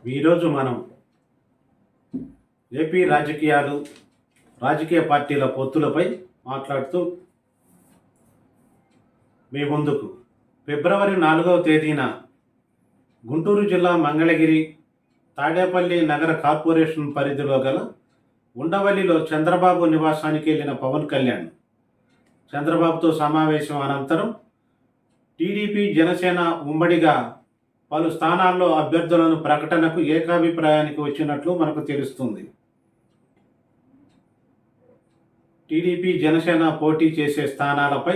ఈరోజు మనం ఏపీ రాజకీయాలు, రాజకీయ పార్టీల పొత్తులపై మాట్లాడుతూ మీ ముందుకు ఫిబ్రవరి 4వ తేదీన గుంటూరు జిల్లా మంగళగిరి తాడేపల్లి నగర కార్పొరేషన్ పరిధిలో గల ఉండవల్లిలో చంద్రబాబు నివాసానికి వెళ్ళిన పవన్ కళ్యాణ్ చంద్రబాబుతో సమావేశం అనంతరం టీడీపీ జనసేన ఉమ్మడిగా పలు స్థానాల్లో అభ్యర్థులను ప్రకటనకు ఏకాభిప్రాయానికి వచ్చినట్లు మనకు తెలుస్తుంది. టీడీపీ జనసేన పోటీ చేసే స్థానాలపై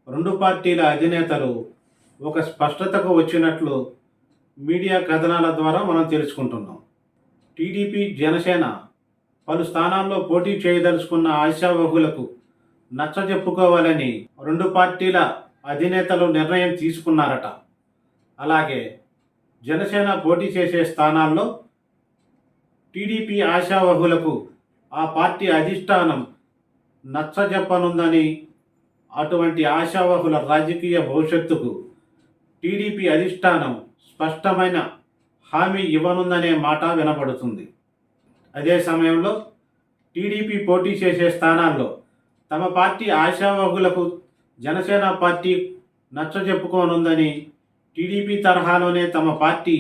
రెండు పార్టీల అధినేతలు ఒక స్పష్టతకు వచ్చినట్లు మీడియా కథనాల ద్వారా మనం తెలుసుకుంటున్నాం. టీడీపీ జనసేన పలు స్థానాల్లో పోటీ చేయదలుచుకున్న ఆశావహులకు నచ్చజెప్పుకోవాలని రెండు పార్టీల అధినేతలు నిర్ణయం తీసుకున్నారట. అలాగే జనసేన పోటీ చేసే స్థానాల్లో టీడీపీ ఆశావహులకు ఆ పార్టీ అధిష్టానం నచ్చజెప్పనుందని, అటువంటి ఆశావహుల రాజకీయ భవిష్యత్తుకు టీడీపీ అధిష్టానం స్పష్టమైన హామీ ఇవ్వనుందనే మాట వినపడుతుంది. అదే సమయంలో టీడీపీ పోటీ చేసే స్థానాల్లో తమ పార్టీ ఆశావహులకు జనసేన పార్టీ నచ్చజెప్పుకోనుందని, టీడీపీ తరహాలోనే తమ పార్టీ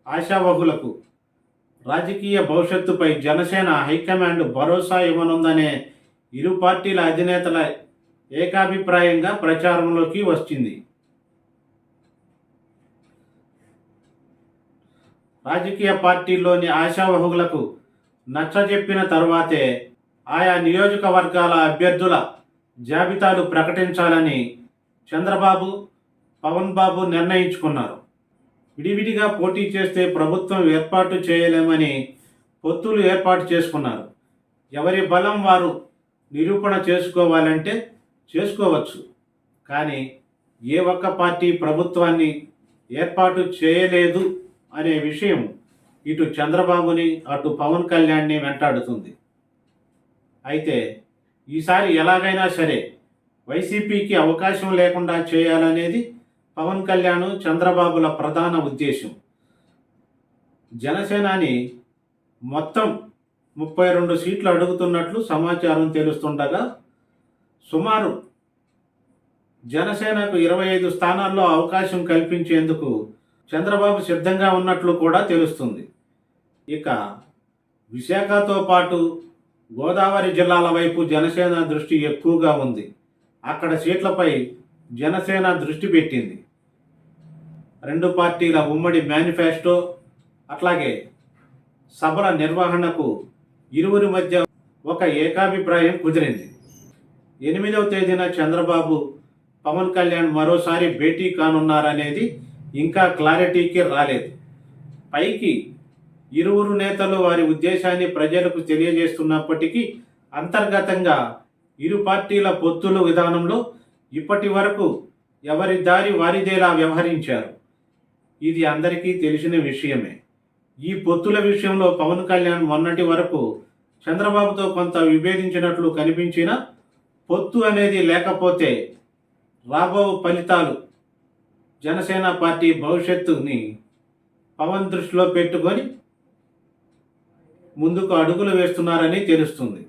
ఆశావహులకు రాజకీయ భవిష్యత్తుపై జనసేన హైకమాండ్ భరోసా ఇవ్వనుందనే ఇరు పార్టీల అధినేతల ఏకాభిప్రాయంగా ప్రచారంలోకి వచ్చింది. రాజకీయ పార్టీల్లోని ఆశావహులకు నచ్చజెప్పిన తరువాతే ఆయా నియోజకవర్గాల అభ్యర్థుల జాబితాలు ప్రకటించాలని చంద్రబాబు, పవన్ బాబు నిర్ణయించుకున్నారు. విడివిడిగా పోటీ చేస్తే ప్రభుత్వం ఏర్పాటు చేయలేమని పొత్తులు ఏర్పాటు చేసుకున్నారు. ఎవరి బలం వారు నిరూపణ చేసుకోవాలంటే చేసుకోవచ్చు, కానీ ఏ ఒక్క పార్టీ ప్రభుత్వాన్ని ఏర్పాటు చేయలేదు అనే విషయం ఇటు చంద్రబాబుని అటు పవన్ కళ్యాణ్ని వెంటాడుతుంది. అయితే ఈసారి ఎలాగైనా సరే వైసీపీకి అవకాశం లేకుండా చేయాలనేది పవన్ కళ్యాణ్, చంద్రబాబుల ప్రధాన ఉద్దేశం. జనసేనాని మొత్తం 32 సీట్లు అడుగుతున్నట్లు సమాచారం తెలుస్తుండగా, సుమారు జనసేనకు 25 స్థానాల్లో అవకాశం కల్పించేందుకు చంద్రబాబు సిద్ధంగా ఉన్నట్లు కూడా తెలుస్తుంది. ఇక విశాఖతో పాటు గోదావరి జిల్లాల వైపు జనసేన దృష్టి ఎక్కువగా ఉంది. అక్కడ సీట్లపై జనసేన దృష్టి పెట్టింది. రెండు పార్టీల ఉమ్మడి మేనిఫెస్టో, అట్లాగే సభల నిర్వహణకు ఇరువురి మధ్య ఒక ఏకాభిప్రాయం కుదిరింది. 8వ తేదీన చంద్రబాబు, పవన్ కళ్యాణ్ మరోసారి భేటీ కానున్నారనేది ఇంకా క్లారిటీకి రాలేదు. పైకి ఇరువురు నేతలు వారి ఉద్దేశాన్ని ప్రజలకు తెలియజేస్తున్నప్పటికీ అంతర్గతంగా ఇరు పార్టీల పొత్తుల విధానంలో ఇప్పటి వరకు ఎవరి దారి వారిదేలా వ్యవహరించారు. ఇది అందరికీ తెలిసిన విషయమే. ఈ పొత్తుల విషయంలో పవన్ కళ్యాణ్ మొన్నటి వరకు చంద్రబాబుతో కొంత విభేదించినట్లు కనిపించినా, పొత్తు అనేది లేకపోతే రాబో ఫలితాలు జనసేన పార్టీ భవిష్యత్తుని పవన్ దృష్టిలో పెట్టుకొని ముందుకు అడుగులు వేస్తున్నారని తెలుస్తుంది.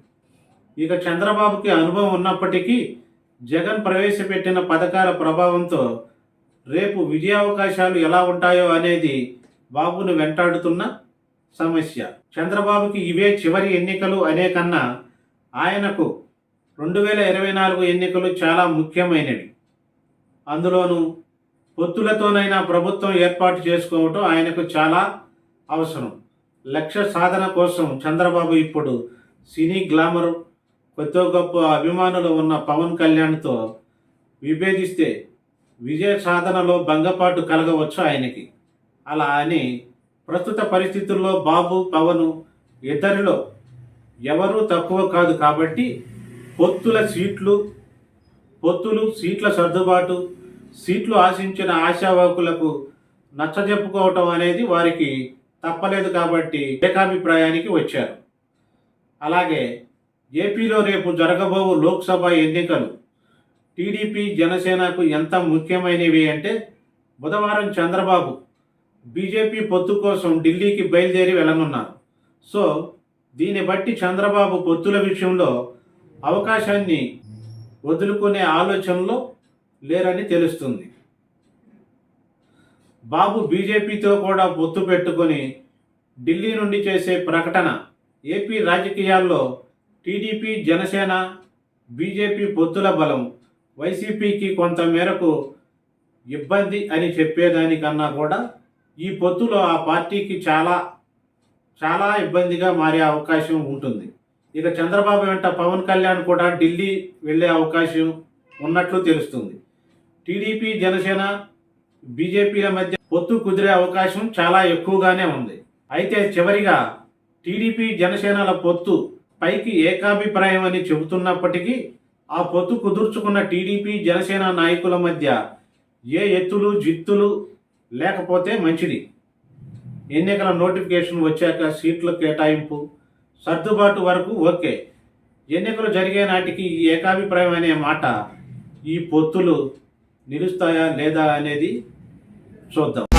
ఇక చంద్రబాబుకి అనుభవం ఉన్నప్పటికీ జగన్ ప్రవేశపెట్టిన పథకాల ప్రభావంతో రేపు విజయావకాశాలు ఎలా ఉంటాయో అనేది బాబును వెంటాడుతున్న సమస్య. చంద్రబాబుకి ఇవే చివరి ఎన్నికలు అనే కన్నా ఆయనకు 2024 ఎన్నికలు చాలా ముఖ్యమైనవి. అందులోనూ పొత్తులతోనైనా ప్రభుత్వం ఏర్పాటు చేసుకోవటం ఆయనకు చాలా అవసరం. లక్ష్య సాధన కోసం చంద్రబాబు ఇప్పుడు సినీ గ్లామర్, కొద్ది గొప్ప అభిమానులు ఉన్న పవన్ కళ్యాణ్తో విభేదిస్తే విజయ సాధనలో భంగపాటు కలగవచ్చు ఆయనకి. అలా అని ప్రస్తుత పరిస్థితుల్లో బాబు, పవన్ ఇద్దరిలో ఎవరూ తక్కువ కాదు కాబట్టి పొత్తులు, సీట్ల సర్దుబాటు, సీట్లు ఆశించిన ఆశావాకులకు నచ్చజెప్పుకోవటం అనేది వారికి తప్పలేదు కాబట్టి ఏకాభిప్రాయానికి వచ్చారు. అలాగే ఏపీలో రేపు జరగబోవు లోక్సభ ఎన్నికలు టీడీపీ, జనసేనకు ఎంత ముఖ్యమైనవి అంటే, బుధవారం చంద్రబాబు బీజేపీ పొత్తు కోసం ఢిల్లీకి బయలుదేరి వెళ్ళనున్నారు. సో దీన్ని బట్టి చంద్రబాబు పొత్తుల విషయంలో అవకాశాన్ని వదులుకునే ఆలోచనలో లేరని తెలుస్తుంది. బాబు బీజేపీతో కూడా పొత్తు పెట్టుకొని ఢిల్లీ నుండి చేసే ప్రకటన ఏపీ రాజకీయాల్లో టీడీపీ, జనసేన, బీజేపీ పొత్తుల బలం వైసీపీకి కొంత మేరకు ఇబ్బంది అని చెప్పేదానికన్నా కూడా ఈ పొత్తులో ఆ పార్టీకి చాలా చాలా ఇబ్బందిగా మారే అవకాశం ఉంటుంది. ఇక చంద్రబాబు వెంట పవన్ కళ్యాణ్ కూడా ఢిల్లీ వెళ్ళే అవకాశం ఉన్నట్లు తెలుస్తుంది. టీడీపీ, జనసేన, బీజేపీల మధ్య పొత్తు కుదిరే అవకాశం చాలా ఎక్కువగానే ఉంది. అయితే చివరిగా టీడీపీ, జనసేనల పొత్తు పైకి ఏకాభిప్రాయం అని చెబుతున్నప్పటికీ ఆ పొత్తు కుదుర్చుకున్న టీడీపీ, జనసేన నాయకుల మధ్య ఏ ఎత్తులు జిత్తులు లేకపోతే మంచిది. ఎన్నికల నోటిఫికేషన్ వచ్చాక సీట్ల కేటాయింపు, సర్దుబాటు వరకు ఓకే. ఎన్నికలు జరిగే నాటికి ఈ ఏకాభిప్రాయం అనే మాట, ఈ పొత్తులు నిలుస్తాయా లేదా అనేది చూద్దాం.